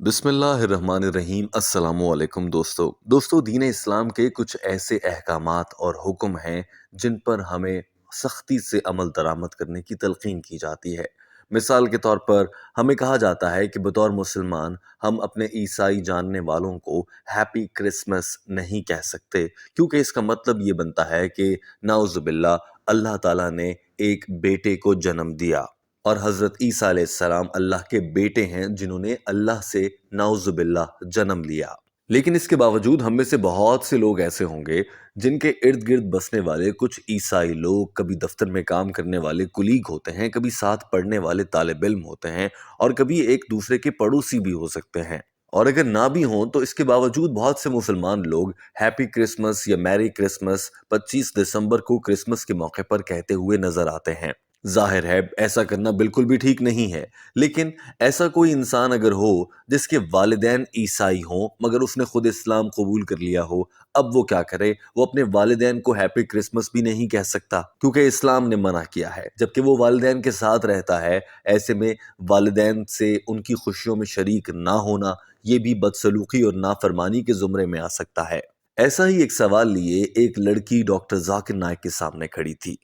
बिस्मिल्लाहिर्रहमानिर्रहीम अस्सलामुअलैकुम दोस्तों दीन इस्लाम के कुछ ऐसे अहकामात और हुक्म हैं जिन पर हमें सख्ती से अमल दरामद करने की तलकीन की जाती है। मिसाल के तौर पर हमें कहा जाता है कि बतौर मुसलमान हम अपने ईसाई जानने वालों को हैप्पी क्रिसमस नहीं कह सकते, क्योंकि इसका मतलब ये बनता है कि नाउज़ुबिल्लाह अल्लाह ताला ने एक बेटे को जन्म दिया और हज़रत ईसा अलैहिस्सलाम अल्लाह के बेटे हैं जिन्होंने अल्लाह से नाउज़ुबिल्लाह जन्म लिया। लेकिन इसके बावजूद हम में से बहुत से लोग ऐसे होंगे जिनके इर्द गिर्द बसने वाले कुछ ईसाई लोग कभी दफ्तर में काम करने वाले कुलीग होते हैं, कभी साथ पढ़ने वाले तालिब इल्म होते हैं और कभी एक दूसरे के पड़ोसी भी हो सकते हैं। और अगर ना भी हों तो इसके बावजूद बहुत से मुसलमान लोग हैप्पी क्रिसमस या मैरी क्रिसमस 25 दिसंबर को क्रिसमस के मौके पर कहते हुए नजर आते हैं। जाहिर है ऐसा करना बिल्कुल भी ठीक नहीं है, लेकिन ऐसा कोई इंसान अगर हो जिसके वालिदैन ईसाई हों मगर उसने खुद इस्लाम कबूल कर लिया हो, अब वो क्या करे? वो अपने वालिदैन को हैप्पी क्रिसमस भी नहीं कह सकता क्योंकि इस्लाम ने मना किया है, जबकि वो वालिदैन के साथ रहता है। ऐसे में वालिदैन से उनकी खुशियों में शरीक ना होना ये भी बदसलूकी और नाफरमानी के जुमरे में आ सकता है। ऐसा ही एक सवाल लिए एक लड़की डॉक्टर जाकिर नाइक के सामने खड़ी थी।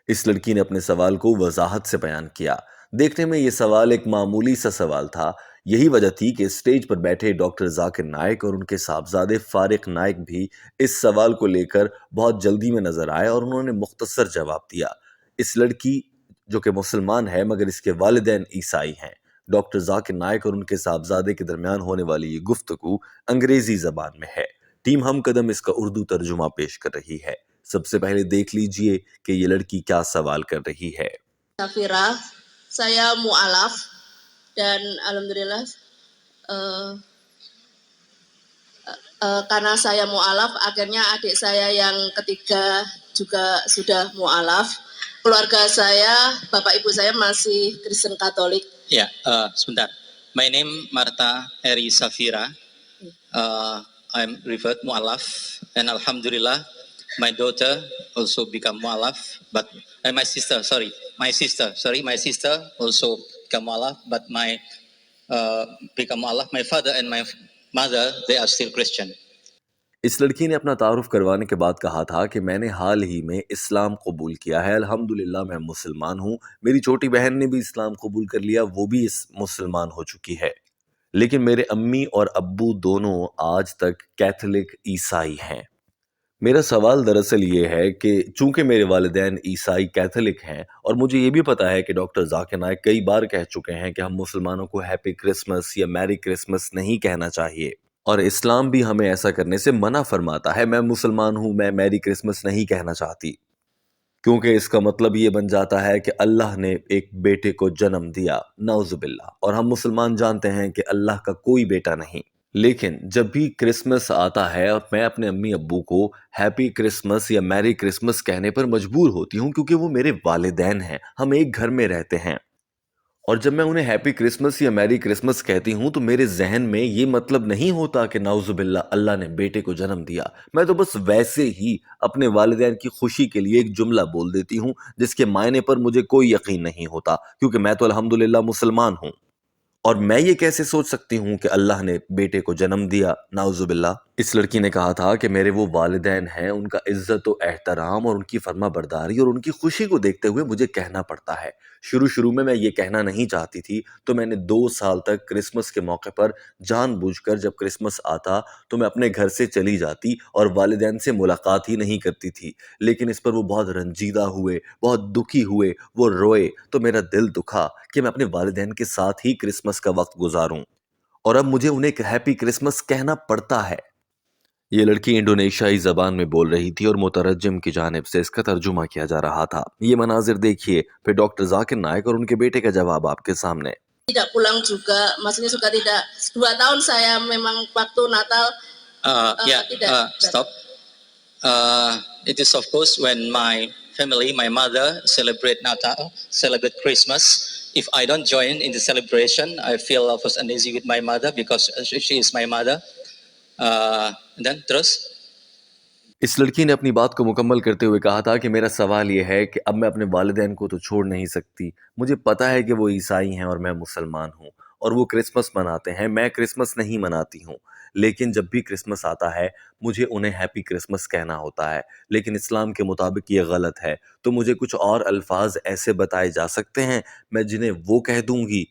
इस लड़की ने अपने सवाल को वजाहत से बयान किया। देखने में ये सवाल एक मामूली सा सवाल था। यही वजह थी कि स्टेज पर बैठे डॉक्टर जाकिर नाइक और उनके साहबजादे फारिक नाइक भी इस सवाल को लेकर बहुत जल्दी में नजर आए और उन्होंने मुख्तसर जवाब दिया। इस लड़की जो कि मुसलमान है मगर इसके वालिदैन ईसाई हैं। डॉक्टर जाकिर नाइक और उनके साहबजादे के दरमियान होने वाली ये गुफ्तगू अंग्रेजी जबान में है। टीम हम कदम इसका उर्दू तर्जुमा पेश कर रही है। सबसे पहले देख लीजिए कि ये लड़की क्या सवाल कर रही है। Safira, saya mu'alaf dan alhamdulillah eh, karena saya mu'alaf akhirnya adik saya yang ketiga juga sudah mu'alaf. Keluarga saya, bapak ibu saya masih Kristen Katolik. Ya, sebentar. My name Marta Eri Safira. I'm revert mu'alaf and alhamdulillah my daughter also become mu'alaf, but my sister also become mu'alaf, but my become mu'alaf. My father and my mother, they are still Christian. इस लड़की ने अपना तारुफ करवाने के बाद कहा था कि मैंने हाल ही में इस्लाम कबूल किया है, अल्हम्दुलिल्लाह मैं मुसलमान हूँ। मेरी छोटी बहन ने भी इस्लाम कबूल कर लिया, वो भी इस मुसलमान हो चुकी है। लेकिन मेरे अम्मी और अब्बू दोनों आज तक कैथोलिक ईसाई हैं। मेरा सवाल दरअसल ये है कि चूंकि मेरे वालिदैन ईसाई कैथोलिक हैं और मुझे ये भी पता है कि डॉक्टर जाकिर नाइक कई बार कह चुके हैं कि हम मुसलमानों को हैप्पी क्रिसमस या मैरी क्रिसमस नहीं कहना चाहिए और इस्लाम भी हमें ऐसा करने से मना फरमाता है। मैं मुसलमान हूं, मैं मैरी क्रिसमस नहीं कहना चाहती क्योंकि इसका मतलब ये बन जाता है कि अल्लाह ने एक बेटे को जन्म दिया, नाउजुबिल्लाह, और हम मुसलमान जानते हैं कि अल्लाह का कोई बेटा नहीं। लेकिन जब भी क्रिसमस आता है और मैं अपने अम्मी अब्बू को हैप्पी क्रिसमस या मैरी क्रिसमस कहने पर मजबूर होती हूँ क्योंकि वो मेरे वालिदैन हैं, हम एक घर में रहते हैं। और जब मैं उन्हें हैप्पी क्रिसमस या मैरी क्रिसमस कहती हूँ तो मेरे जहन में ये मतलब नहीं होता कि नाउजुबिल्लाह अल्लाह ने बेटे को जन्म दिया। मैं तो बस वैसे ही अपने वालिदैन की खुशी के लिए एक जुमला बोल देती हूँ जिसके मायने पर मुझे कोई यकीन नहीं होता, क्योंकि मैं तो अल्हम्दुलिल्लाह मुसलमान हूँ। और मैं ये कैसे सोच सकती हूँ कि अल्लाह ने बेटे को जन्म दिया, नाउजुबिल्लाह। इस लड़की ने कहा था कि मेरे वो वालिदैन हैं, उनका इज्जत और एहतराम और उनकी फर्मा बरदारी और उनकी खुशी को देखते हुए मुझे कहना पड़ता है। शुरू में मैं ये कहना नहीं चाहती थी, तो मैंने 2 साल तक क्रिसमस के मौके पर जानबूझकर जब क्रिसमस आता तो मैं अपने घर से चली जाती और वालिदैन से मुलाकात ही नहीं करती थी। लेकिन इस पर वो बहुत रंजीदा हुए, बहुत दुखी हुए, वो रोए, तो मेरा दिल दुखा कि मैं अपने वालिदैन के साथ ही क्रिसमस का वक्त गुजारूं और अब मुझे उन्हें एक हैप्पी क्रिसमस कहना पड़ता है। ये लड़की इंडोनेशियाई जबान में बोल रही थी और मुतरज्जिम की जानिब से इसका तर्जुमा किया जा रहा था। ये मनाजिर देखिए, फिर डॉक्टर जाकिर नाइक और उनके बेटे का जवाब आपके सामने। Tidak pulang juga, maksudnya suka tidak. 2 tahun saya memang waktu Natal tidak. Stop. It is of course when my family, my mother celebrate Natal, celebrate Christmas. If I don't join in the celebration, I feel of course uneasy with my mother because she is my mother. Then terus. इस लड़की ने अपनी बात को मुकम्मल करते हुए कहा था कि मेरा सवाल यह है कि अब मैं अपने वालिदैन को तो छोड़ नहीं सकती। मुझे पता है कि वो ईसाई हैं और मैं मुसलमान हूँ और वो क्रिसमस मनाते हैं। मैं क्रिसमस नहीं मनाती हूँ, लेकिन जब भी क्रिसमस आता है मुझे उन्हें हैप्पी क्रिसमस कहना होता है। लेकिन इस्लाम के मुताबिक ये गलत है। तो मुझे कुछ और अल्फाज ऐसे बताए जा सकते हैं मैं जिन्हें वो कह दूंगी,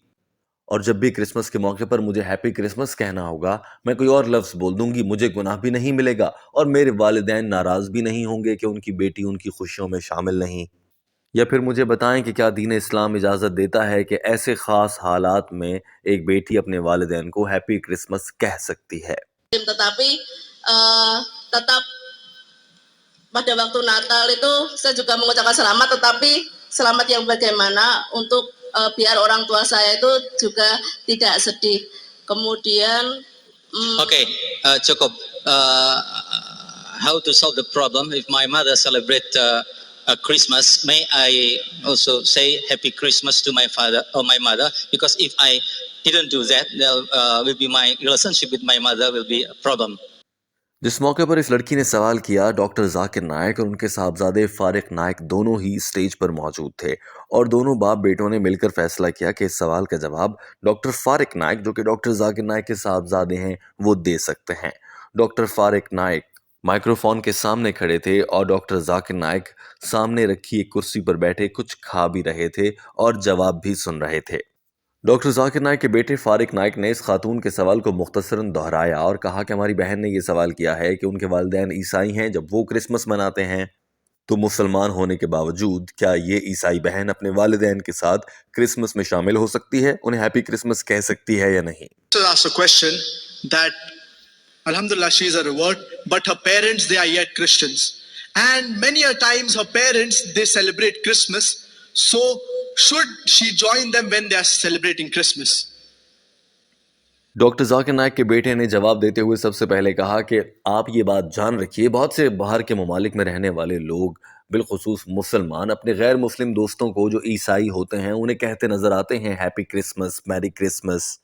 और जब भी क्रिसमस के मौके पर मुझे हैप्पी क्रिसमस कहना होगा मैं कोई और लफ्ज़ बोल दूंगी, मुझे गुनाह भी नहीं मिलेगा और मेरे वालिदैन नाराज़ भी नहीं होंगे कि उनकी बेटी उनकी खुशियों में शामिल नहीं। या फिर मुझे बताएं कि क्या दीन इस्लाम इजाज़त देता है कि ऐसे ख़ास हालात में एक बेटी अपने वालिदैन को हैप्पी क्रिसमस कह सकती है। Tetapi tetap pada waktu Natal itu saya juga mengucapkan selamat, tetapi selamat yang bagaimana untuk biar orang tua saya itu juga tidak sedih. Kemudian Okay, cukup. How to solve the problem if my mother celebrate Christmas? May I also say Happy Christmas to my father or my mother? Because if I didn't do that, there will be my relationship with my mother will be a problem. जिस मौके पर इस लड़की ने सवाल किया, doctor Zakir नायक और उनके साहबजादे फारिक नायक दोनों ही स्टेज पर मौजूद थे और दोनों बाप बेटों ने मिलकर फैसला किया कि इस सवाल का जवाब डॉक्टर फारिक नायक, जो कि डॉक्टर जाकिर नायक के साहबजादे हैं, वो दे सकते हैं। डॉक्टर फारिक नायक माइक्रोफोन के सामने खड़े थे और डॉक्टर जाकिर नायक सामने रखी एक कुर्सी पर बैठे कुछ खा भी रहे थे और जवाब भी सुन रहे थे। डॉक्टर जाकिर नायक के बेटे फारिक नायक ने इस खातून के सवाल को मुख्तसरन दोहराया और कहा कि हमारी बहन ने यह सवाल किया है कि उनके वालिदैन ईसाई हैं, जब वो क्रिसमस मनाते हैं तो मुसलमान होने के बावजूद क्या ये ईसाई बहन अपने वालिदैन के साथ क्रिसमस में शामिल हो सकती है, उन्हें हैप्पी क्रिसमस कह सकती है या नहीं। To ask a question that Alhamdulillah she is a reward, but her parents they are yet Christians, and many a times her parents they celebrate Christmas. So should she join them when they are celebrating Christmas? Doctor Zakir Naik के बेटे ने जवाब देते हुए सबसे पहले कहा कि आप ये बात जान रखिए, बहुत से बाहर के ममालिक में रहने वाले लोग, बिलखुसूस मुसलमान, अपने गैर मुस्लिम दोस्तों को जो ईसाई होते हैं उन्हें कहते नजर आते हैं हैप्पी क्रिसमस, मैरी क्रिसमस।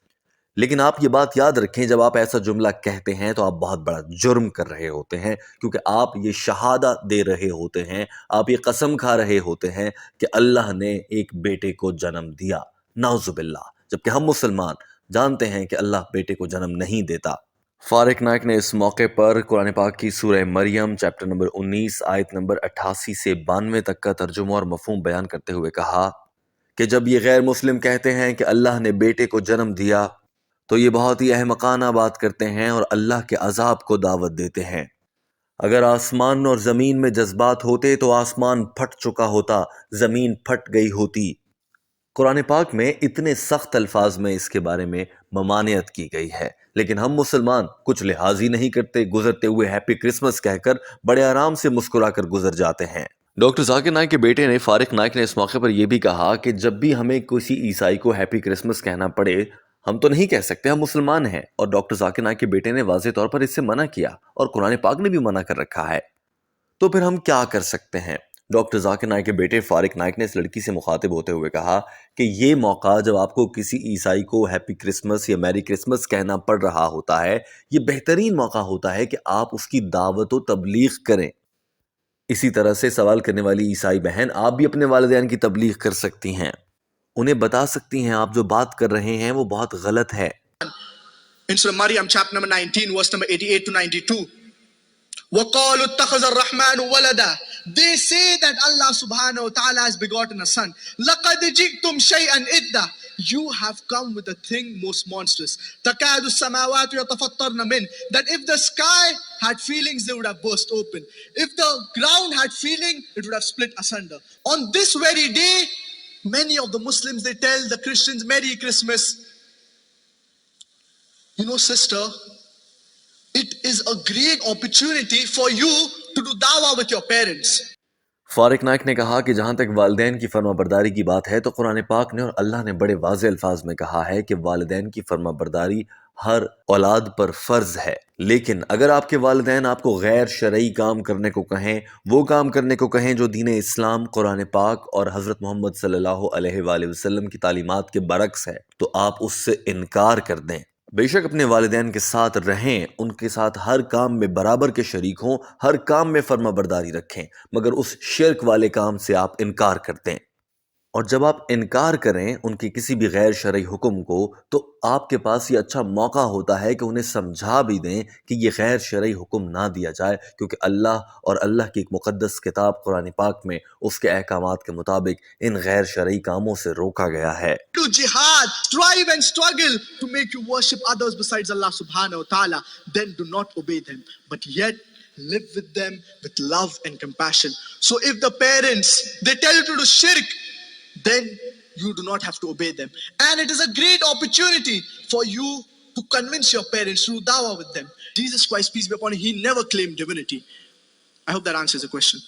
लेकिन आप ये बात याद रखें, जब आप ऐसा जुमला कहते हैं तो आप बहुत बड़ा जुर्म कर रहे होते हैं, क्योंकि आप ये शहादा दे रहे होते हैं, आप ये कसम खा रहे होते हैं कि अल्लाह ने एक बेटे को जन्म दिया, नाउजुबिल्लाह, जबकि हम मुसलमान जानते हैं कि अल्लाह बेटे को जन्म नहीं देता। फारिक नायक ने इस मौके पर कुरान पाक की सूरह मरियम चैप्टर नंबर 19 आयत नंबर 88 से 92 तक का तर्जुमा और मफहूम बयान करते हुए कहा कि जब ये गैर मुस्लिम कहते हैं कि अल्लाह ने बेटे को जन्म दिया तो ये बहुत ही अहमकाना बात करते हैं और अल्लाह के अजाब को दावत देते हैं। अगर आसमान और ज़मीन में जज्बात होते तो आसमान फट चुका होता, ज़मीन फट गई होती। कुरान पाक में इतने सख्त अल्फाज में इसके बारे में ममानियत की गई है, लेकिन हम मुसलमान कुछ लिहाज ही नहीं करते, गुजरते हुए हैप्पी क्रिसमस कहकर बड़े आराम से मुस्कुराकर गुजर जाते हैं। डॉक्टर जाकिर नायक के बेटे ने फारिक नायक ने इस मौके पर यह भी कहा कि जब भी हमें किसी ईसाई को हैप्पी क्रिसमस कहना पड़े, हम तो नहीं कह सकते, हम मुसलमान हैं। और डॉक्टर जाकिर नायक के बेटे ने वाज़ेह तौर पर इससे मना किया और कुरान पाक ने भी मना कर रखा है, तो फिर हम क्या कर सकते हैं। डॉक्टर जाकिर नायक के बेटे फारिक नायक ने इस लड़की से मुखातिब होते हुए कहा कि ये मौका जब आपको किसी ईसाई को हैप्पी क्रिसमस या मैरी क्रिसमस कहना पड़ रहा होता है, ये बेहतरीन मौका होता है कि आप उसकी दावत व तबलीग करें। इसी तरह से सवाल करने वाली ईसाई बहन, आप भी अपने वालिदैन की तबलीग कर सकती हैं, उन्हें बता सकती हैं आप जो बात कर रहे हैं वो बहुत गलत है। In Surah Maryam chapter number 19 verse number 88 to 92, وَقَالُوا اتَّخَذَ الرَّحْمَنُ وَلَدًا, they say that Allah subhanahu wa ta'ala has begotten a son. لَقَدْ جِئْتُمْ شَيْئًا إِدًّا, you have come with a thing most monstrous. تَكَادُ السَّمَاوَاتُ يَتَفَطَّرْنَ مِنْ, that if the sky had feelings they would have burst open. If the ground had feeling it would have split asunder. On this very day many of the Muslims they tell the Christians Merry Christmas. You know sister, it is a great opportunity for you to do dawah with your parents. फारिक नायक ने कहा कि जहाँ तक वालिदैन की फर्माबरदारी की बात है तो कुरान पाक ने और अल्लाह ने बड़े वाज़े अल्फाज में कहा है कि वालिदैन की फर्माबरदारी हर औलाद पर फ़र्ज है। लेकिन अगर आपके वालिदैन आपको गैर शरई काम करने को कहें, वो काम करने को कहें जो दीन इस्लाम, कुरान पाक और हज़रत मोहम्मद सल्लल्लाहु अलैहि वसल्लम की तालीमात के बरक्स है, तो आप उससे इनकार कर दें। बेशक अपने वालिदैन के साथ रहें, उनके साथ हर काम में बराबर के शरीक हों, हर काम में फर्माबरदारी रखें, मगर उस शिर्क वाले काम से आप इनकार कर दें। और जब आप इनकार करें उनके किसी भी गैर शरई हुक्म को, तो आपके पास ये अच्छा मौका होता है कि उन्हें समझा भी दें कि ये गैर शरई हुक्म ना दिया जाए, क्योंकि अल्लाह और अल्लाह की एक मुक़द्दस किताब कुरान पाक में उसके अहकामात के मुताबिक इन गैर शरई कामों से रोका गया है। To jihad, strive and struggle to make you worship others besides Allah subhanahu wa ta'ala, then do not obey them, but yet live with them with love and compassion. So if the parents, they tell you to do shirk, then you do not have to obey them. And it is a great opportunity for you to convince your parents to do dawah with them. Jesus Christ, peace be upon him, he never claimed divinity. I hope that answers the question.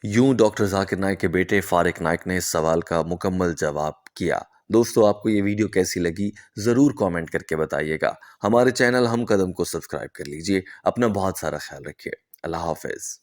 यूं doctor Zakir Naik के बेटे फारिक नाइक ने इस सवाल का मुकम्मल जवाब किया। दोस्तों, आपको ये वीडियो कैसी लगी ज़रूर कमेंट करके बताइएगा। हमारे चैनल हम कदम को सब्सक्राइब कर लीजिए। अपना बहुत सारा ख्याल रखिए। अल्लाह हाफिज़।